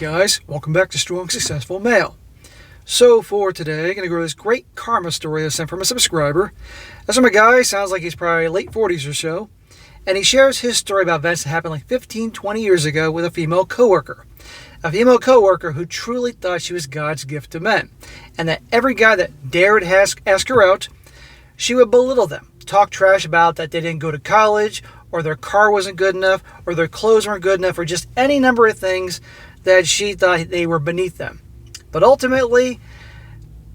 guys, welcome back to Strong Successful Male. So for today, I'm going to go over this great karma story I sent from a subscriber. This one, my guy, sounds like he's probably late 40s or so, and he shares his story about events that happened like 15, 20 years ago with a female coworker. A female coworker who truly thought she was God's gift to men, and that every guy that dared ask her out, she would belittle them, talk trash about that they didn't go to college, or their car wasn't good enough, or their clothes weren't good enough, or just any number of things that she thought they were beneath them. But ultimately,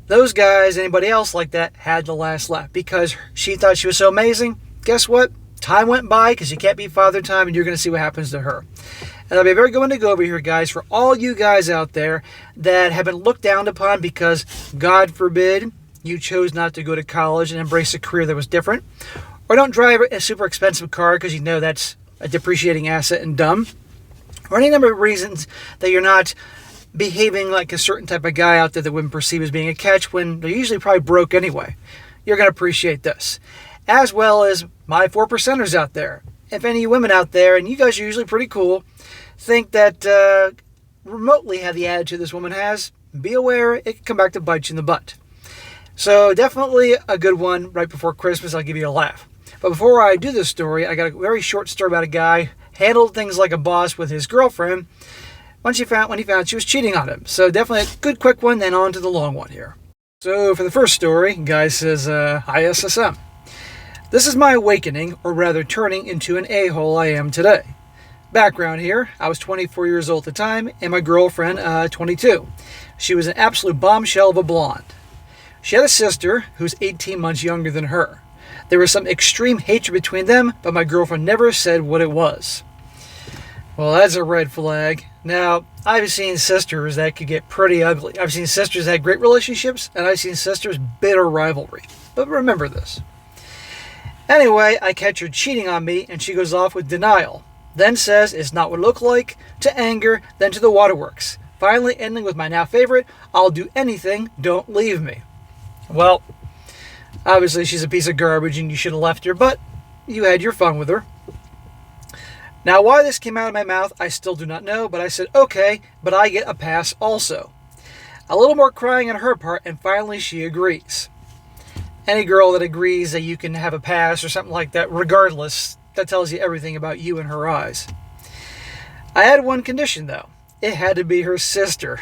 those guys, anybody else like that, had the last laugh because she thought she was so amazing. Guess what? Time went by because you can't beat Father Time, and you're going to see what happens to her. And that'll be a very good one to go over here, guys, for all you guys out there that have been looked down upon because, God forbid, you chose not to go to college and embrace a career that was different. Or don't drive a super expensive car because you know that's a depreciating asset and dumb. Or any number of reasons that you're not behaving like a certain type of guy out there that women perceive as being a catch when they're usually probably broke anyway. You're going to appreciate this. As well as my 4%ers out there. If any women out there, and you guys are usually pretty cool, think that remotely have the attitude this woman has, be aware it can come back to bite you in the butt. So definitely a good one right before Christmas. I'll give you a laugh. But before I do this story, I got a very short story about a guy handled things like a boss with his girlfriend when he found she was cheating on him. So definitely a good quick one, then on to the long one here. So for the first story, guy says, Hi SSM. This is my awakening, or rather turning into an a-hole I am today. Background here, I was 24 years old at the time, and my girlfriend, 22. She was an absolute bombshell of a blonde. She had a sister who's 18 months younger than her. There was some extreme hatred between them, but my girlfriend never said what it was. Well, that's a red flag. Now, I've seen sisters that could get pretty ugly. I've seen sisters that had great relationships, and I've seen sisters bitter rivalry. But remember this. Anyway, I catch her cheating on me, and she goes off with denial. Then says it's not what it looked like, to anger, then to the waterworks. Finally ending with my now favorite, I'll do anything, don't leave me. Well, obviously she's a piece of garbage and you should have left her, but you had your fun with her. Now, why this came out of my mouth, I still do not know, but I said, okay, but I get a pass also. A little more crying on her part, and finally she agrees. Any girl that agrees that you can have a pass or something like that, regardless, that tells you everything about you in her eyes. I had one condition, though. It had to be her sister.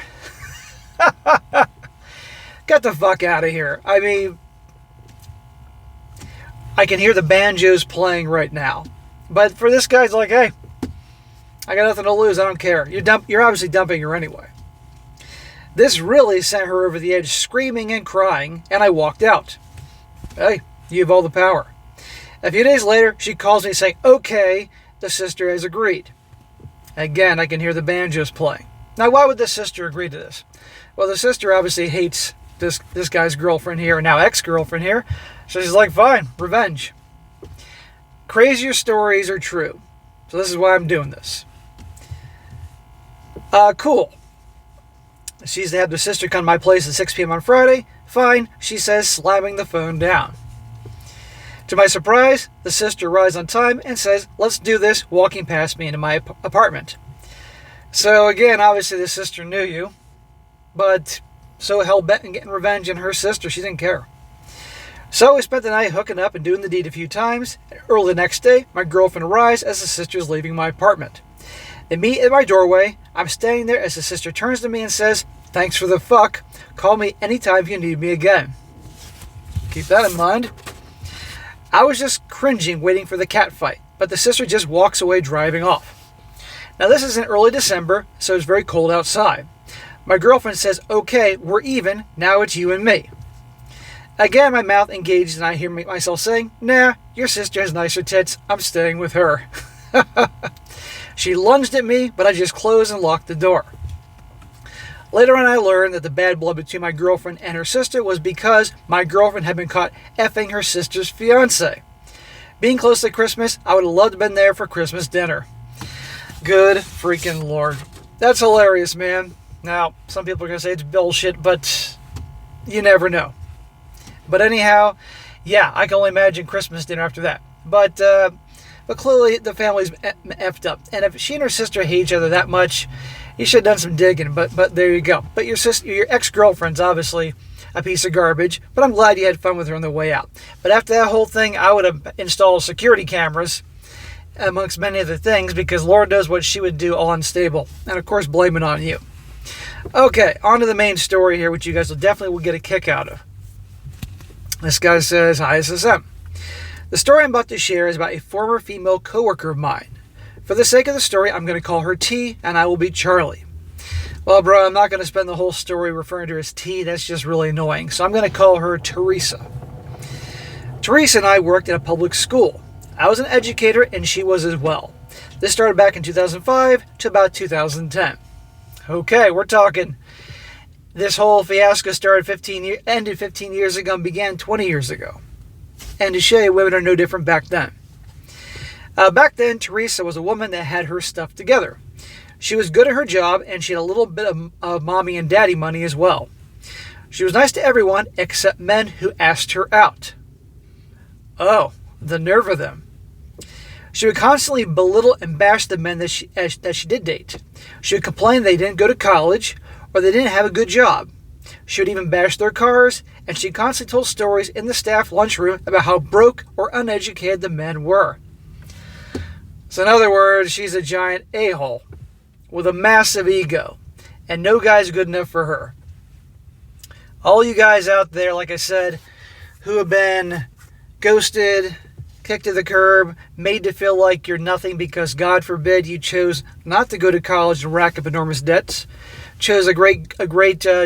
Get the fuck out of here. I mean, I can hear the banjos playing right now. But for this guy, it's like, hey, I got nothing to lose. I don't care. You're obviously dumping her anyway. This really sent her over the edge, screaming and crying, and I walked out. Hey, you have all the power. A few days later, she calls me saying, okay, the sister has agreed. Again, I can hear the banjos playing. Now, why would the sister agree to this? Well, the sister obviously hates this guy's girlfriend here, now ex-girlfriend here. So she's like, fine, revenge. Crazier stories are true. So this is why I'm doing this. Cool. She's to have the sister come to my place at 6 p.m. on Friday. Fine, she says, slamming the phone down. To my surprise, the sister arrives on time and says, let's do this, walking past me into my apartment. So again, obviously the sister knew you, but so hell-bent on getting revenge on her sister, she didn't care. So we spent the night hooking up and doing the deed a few times. Early the next day, my girlfriend arrives as the sister is leaving my apartment. They meet at my doorway. I'm standing there as the sister turns to me and says, thanks for the fuck. Call me anytime if you need me again. Keep that in mind. I was just cringing waiting for the cat fight, but the sister just walks away driving off. Now this is in early December, so it's very cold outside. My girlfriend says, okay, we're even, now it's you and me. Again, my mouth engaged and I hear myself saying, nah, your sister has nicer tits, I'm staying with her. She lunged at me, but I just closed and locked the door. Later on, I learned that the bad blood between my girlfriend and her sister was because my girlfriend had been caught effing her sister's fiancé. Being close to Christmas, I would have loved to have been there for Christmas dinner. Good freaking Lord. That's hilarious, man. Now, some people are going to say it's bullshit, but you never know. But anyhow, yeah, I can only imagine Christmas dinner after that. But clearly the family's effed up. And if she and her sister hate each other that much, You should have done some digging, but there you go. But your ex-girlfriend's obviously a piece of garbage, but I'm glad you had fun with her on the way out. But after that whole thing, I would have installed security cameras, amongst many other things, because Lord knows what she would do all unstable. And of course, blame it on you. Okay, on to the main story here, which you guys will definitely get a kick out of. This guy says, "Hi, SSM. The story I'm about to share is about a former female coworker of mine. For the sake of the story, I'm going to call her T, and I will be Charlie." Well, bro, I'm not going to spend the whole story referring to her as T. That's just really annoying. So I'm going to call her Teresa. Teresa and I worked at a public school. I was an educator, and she was as well. This started back in 2005 to about 2010. Okay, we're talking. This whole fiasco ended 15 years ago and began 20 years ago. And to show you, women are no different back then. Back then, Teresa was a woman that had her stuff together. She was good at her job, and she had a little bit of mommy and daddy money as well. She was nice to everyone except men who asked her out. Oh, the nerve of them. She would constantly belittle and bash the men that she did date. She would complain they didn't go to college or they didn't have a good job. She would even bash their cars, and she constantly told stories in the staff lunchroom about how broke or uneducated the men were. So in other words, she's a giant a-hole with a massive ego, and no guy's good enough for her. All you guys out there, like I said, who have been ghosted, kicked to the curb, made to feel like you're nothing because, God forbid, you chose not to go to college and rack up enormous debts, chose a great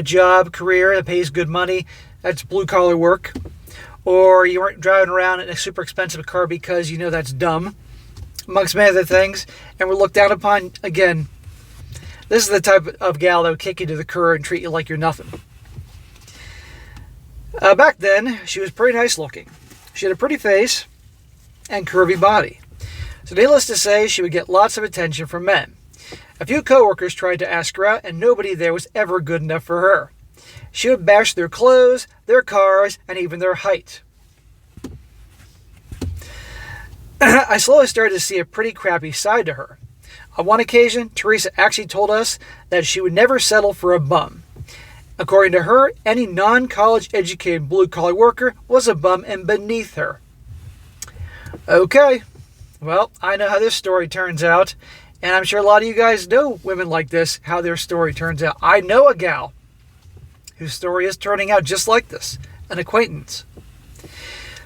job, career that pays good money, that's blue-collar work, or you weren't driving around in a super expensive car because you know that's dumb, amongst many other things, and were looked down upon. Again, this is the type of gal that would kick you to the curb and treat you like you're nothing. Back then, she was pretty nice looking. She had a pretty face and curvy body. So needless to say, she would get lots of attention from men. A few coworkers tried to ask her out, and nobody there was ever good enough for her. She would bash their clothes, their cars, and even their height. I slowly started to see a pretty crappy side to her. On one occasion, Teresa actually told us that she would never settle for a bum. According to her, any non-college educated blue-collar worker was a bum and beneath her. Okay, well, I know how this story turns out, and I'm sure a lot of you guys know women like this, how their story turns out. I know a gal whose story is turning out just like this, an acquaintance.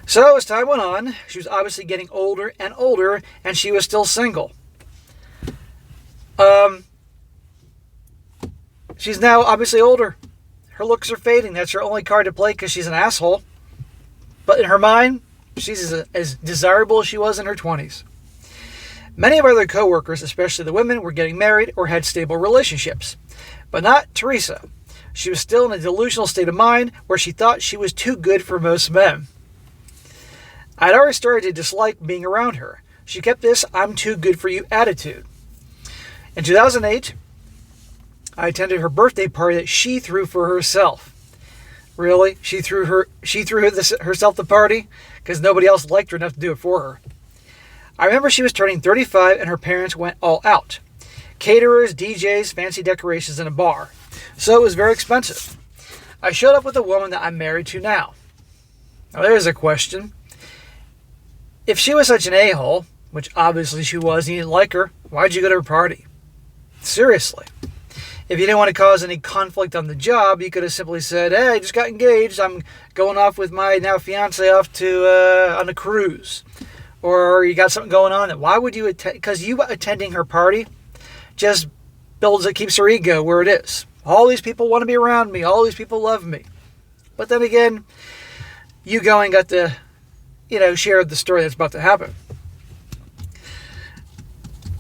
So as time went on, she was obviously getting older and older, and she was still single. She's now obviously older. Her looks are fading. That's her only card to play because she's an asshole. But in her mind, she's as desirable as she was in her 20s. Many of our other coworkers, especially the women, were getting married or had stable relationships. But not Teresa. She was still in a delusional state of mind where she thought she was too good for most men. I'd already started to dislike being around her. She kept this "I'm too good for you" attitude. In 2008, I attended her birthday party that she threw for herself. Really? She threw herself the party? Because nobody else liked her enough to do it for her. I remember she was turning 35 and her parents went all out. Caterers, DJs, fancy decorations, and a bar. So it was very expensive. I showed up with a woman that I'm married to now. Now there's a question. If she was such an a-hole, which obviously she was, and you didn't like her, why'd you go to her party? Seriously. If you didn't want to cause any conflict on the job, you could have simply said, "Hey, I just got engaged. I'm going off with my now fiance off to on a cruise." Or you got something going on. Why would you attend? Because you attending her party just keeps her ego where it is. All these people want to be around me. All these people love me. But then again, you going got to, share the story that's about to happen.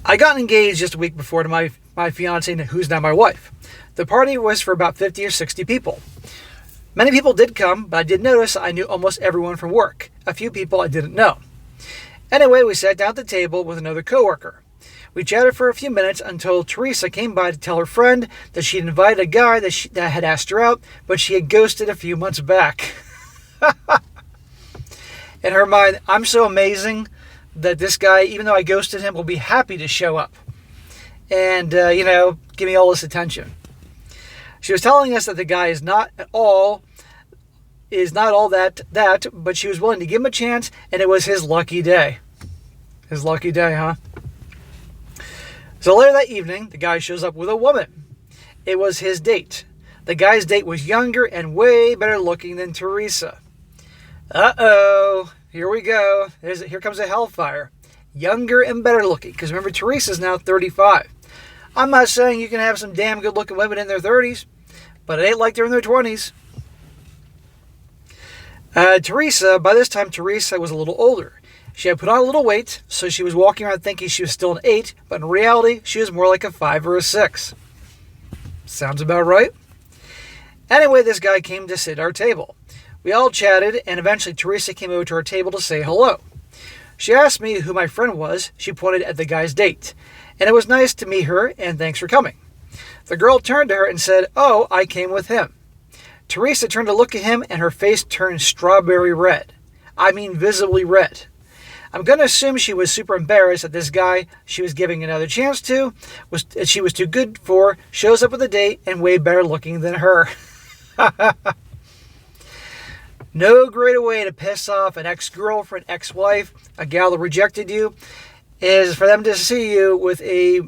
I got engaged just a week before to my fiance, who's now my wife. The party was for about 50 or 60 people. Many people did come, but I did notice I knew almost everyone from work. A few people I didn't know. Anyway, we sat down at the table with another coworker. We chatted for a few minutes until Teresa came by to tell her friend that she'd invited a guy that had asked her out, but she had ghosted a few months back. In her mind, I'm so amazing that this guy, even though I ghosted him, will be happy to show up. and, give me all this attention. She was telling us that the guy is not all that, but she was willing to give him a chance, and it was his lucky day. His lucky day, huh? So later that evening, the guy shows up with a woman. It was his date. The guy's date was younger and way better looking than Teresa. Uh-oh. Here we go. Here comes a hellfire. Younger and better looking. Because remember, Teresa's now 35. I'm not saying you can have some damn good looking women in their 30s, but it ain't like they're in their 20s. Teresa, by this time, Teresa was a little older. She had put on a little weight, so she was walking around thinking she was still an 8, but in reality, she was more like a 5 or a 6. Sounds about right. Anyway, this guy came to sit at our table. We all chatted, and eventually Teresa came over to our table to say hello. She asked me who my friend was. She pointed at the guy's date, and it was nice to meet her, and thanks for coming. The girl turned to her and said, "Oh, I came with him." Teresa turned to look at him, and her face turned strawberry red. I mean visibly red. I'm going to assume she was super embarrassed that this guy she was giving another chance to, she was too good for, shows up with a date and way better looking than her. No greater way to piss off an ex-girlfriend, ex-wife, a gal that rejected you, is for them to see you with a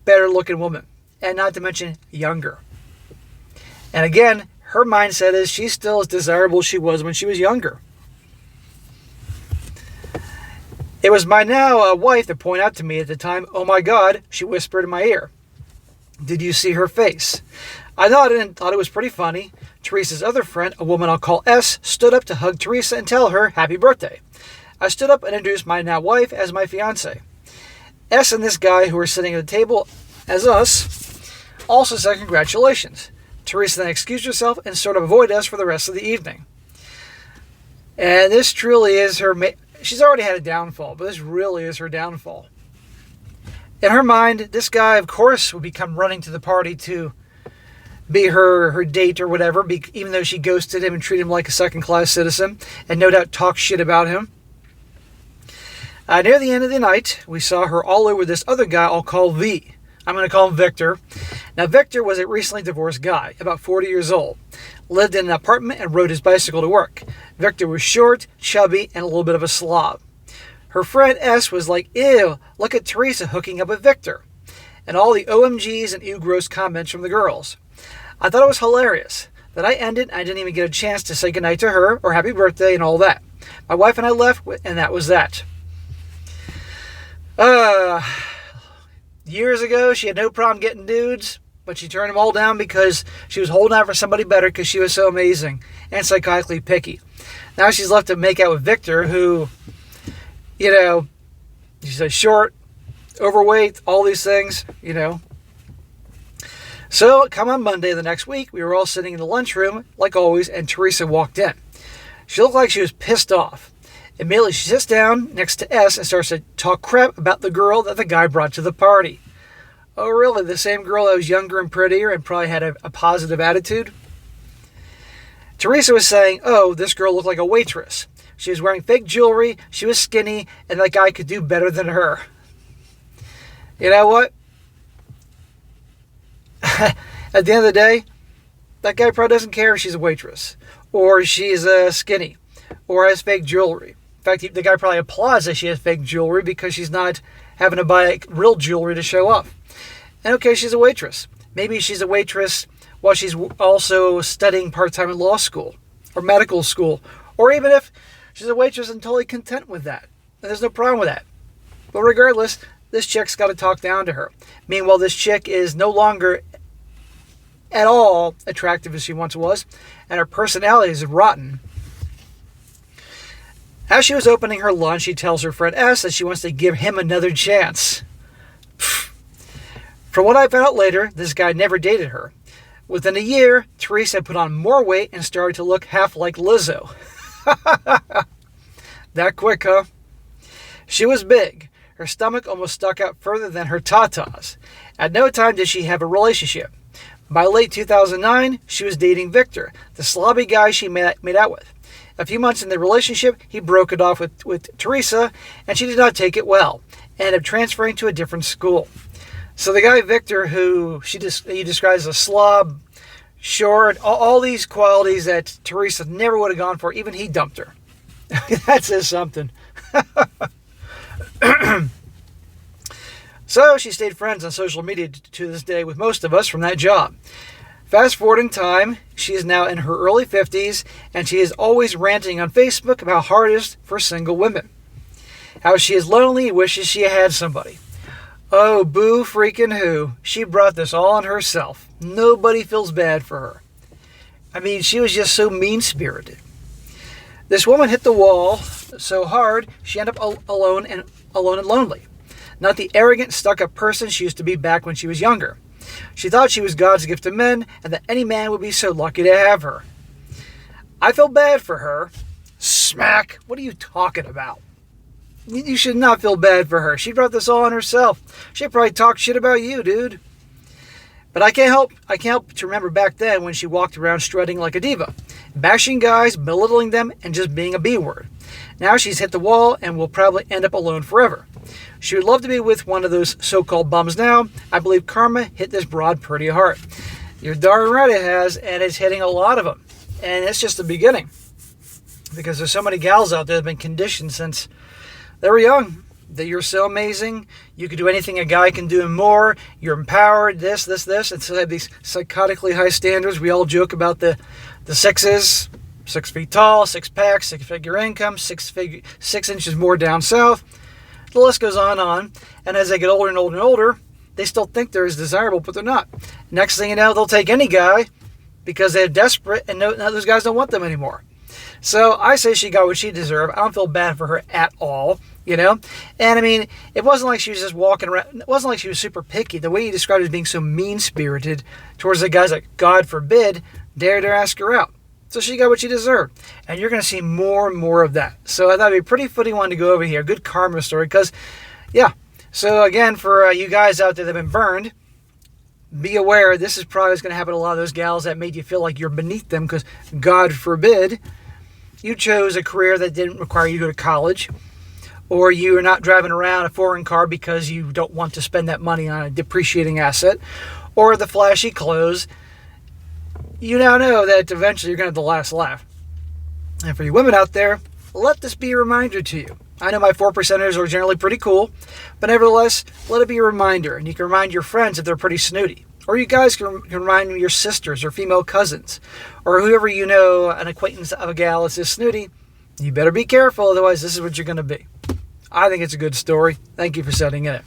better looking woman, and not to mention younger. And again, her mindset is she's still as desirable as she was when she was younger. It was my now wife that pointed out to me at the time, "Oh my God," she whispered in my ear. "Did you see her face?" I nodded and thought it was pretty funny. Teresa's other friend, a woman I'll call S, stood up to hug Teresa and tell her happy birthday. I stood up and introduced my now wife as my fiance. S and this guy who were sitting at the table as us also said congratulations. Teresa then excused herself and sort of avoided us for the rest of the evening. And this truly is her... She's already had a downfall, but this really is her downfall. In her mind, this guy, of course, would come running to the party to be her date or whatever, even though she ghosted him and treated him like a second-class citizen, and no doubt talked shit about him. Near the end of the night, we saw her all over this other guy I'll call V. I'm going to call him Victor. Now, Victor was a recently divorced guy, about 40 years old. Lived in an apartment and rode his bicycle to work. Victor was short, chubby, and a little bit of a slob. Her friend S was like, "Ew, look at Teresa hooking up with Victor." And all the OMGs and ew gross comments from the girls. I thought it was hilarious. Then I ended, I didn't even get a chance to say goodnight to her or happy birthday and all that. My wife and I left, and that was that. Years ago, she had no problem getting dudes, but she turned them all down because she was holding out for somebody better because she was so amazing and psychotically picky. Now she's left to make out with Victor, who, she's short, overweight, all these things, So, come on Monday the next week, we were all sitting in the lunchroom, like always, and Teresa walked in. She looked like she was pissed off. Immediately, she sits down next to S and starts to talk crap about the girl that the guy brought to the party. Oh, really? The same girl that was younger and prettier and probably had a positive attitude? Teresa was saying, "Oh, this girl looked like a waitress. She was wearing fake jewelry, she was skinny, and that guy could do better than her." You know what? At the end of the day, that guy probably doesn't care if she's a waitress, or she's skinny, or has fake jewelry. In fact, the guy probably applauds that she has fake jewelry because she's not having to buy real jewelry to show off. And okay, she's a waitress. Maybe she's a waitress while she's also studying part-time in law school or medical school. Or even if she's a waitress and totally content with that. And there's no problem with that. But regardless, this chick's got to talk down to her. Meanwhile, this chick is no longer at all attractive as she once was. And her personality is rotten. As she was opening her lunch, she tells her friend S that she wants to give him another chance. From what I found out later, this guy never dated her. Within a year, Teresa had put on more weight and started to look half like Lizzo. That quick, huh? She was big. Her stomach almost stuck out further than her tatas. At no time did she have a relationship. By late 2009, she was dating Victor, the slobby guy she made out with. A few months in the relationship, he broke it off with Teresa, and she did not take it well, and ended up transferring to a different school. So the guy Victor, who he describes as a slob, short, all these qualities that Teresa never would have gone for, even he dumped her. That says something. So she stayed friends on social media to this day with most of us from that job. Fast forward in time, she is now in her early 50s, and she is always ranting on Facebook about how hard it is for single women. How she is lonely and wishes she had somebody. Oh, boo freaking who. She brought this all on herself. Nobody feels bad for her. I mean, she was just so mean-spirited. This woman hit the wall so hard, she ended up alone and lonely. Not the arrogant, stuck-up person she used to be back when she was younger. She thought she was God's gift to men, and that any man would be so lucky to have her. I feel bad for her. Smack! What are you talking about? You should not feel bad for her. She brought this all on herself. She probably talked shit about you, dude. But I can't help to remember back then when she walked around strutting like a diva, bashing guys, belittling them, and just being a B-word. Now she's hit the wall and will probably end up alone forever. She would love to be with one of those so-called bums now. I believe karma hit this broad pretty hard. You're darn right it has, and it's hitting a lot of them. And it's just the beginning. Because there's so many gals out there that have been conditioned since they were young. That you're so amazing. You can do anything a guy can do and more. You're empowered, this. And so they have these psychotically high standards. We all joke about the sixes. 6 feet tall, 6-pack, 6-figure income, 6 inches more down south. The list goes on. And as they get older and older and older, they still think they're as desirable, but they're not. Next thing you know, they'll take any guy because they're desperate and now those guys don't want them anymore. So I say she got what she deserved. I don't feel bad for her at all, you know? And I mean, it wasn't like she was just walking around. It wasn't like she was super picky. The way you described it as being so mean-spirited towards the guys that, God forbid, dared to ask her out. So she got what she deserved. And you're going to see more and more of that. So I thought it'd be a pretty fitting one to go over here. Good karma story. Because, yeah. So again, for you guys out there that have been burned, be aware this is probably going to happen to a lot of those gals that made you feel like you're beneath them. Because, God forbid, you chose a career that didn't require you to go to college. Or you are not driving around a foreign car because you don't want to spend that money on a depreciating asset. Or the flashy clothes. You now know that eventually you're going to have the last laugh. And for you women out there, let this be a reminder to you. I know my 4%ers are generally pretty cool, but nevertheless, let it be a reminder. And you can remind your friends if they're pretty snooty. Or you guys can remind your sisters or female cousins. Or whoever you know, an acquaintance of a gal that's this snooty. You better be careful, otherwise this is what you're going to be. I think it's a good story. Thank you for setting it.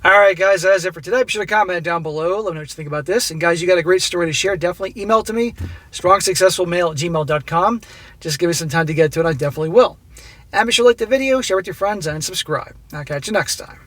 Alright guys, that's it for today. Be sure to comment down below. Let me know what you think about this. And guys, you got a great story to share. Definitely email to me, strongsuccessfulmale@gmail.com. Just give me some time to get to it. I definitely will. And be sure to like the video, share with your friends, and subscribe. I'll catch you next time.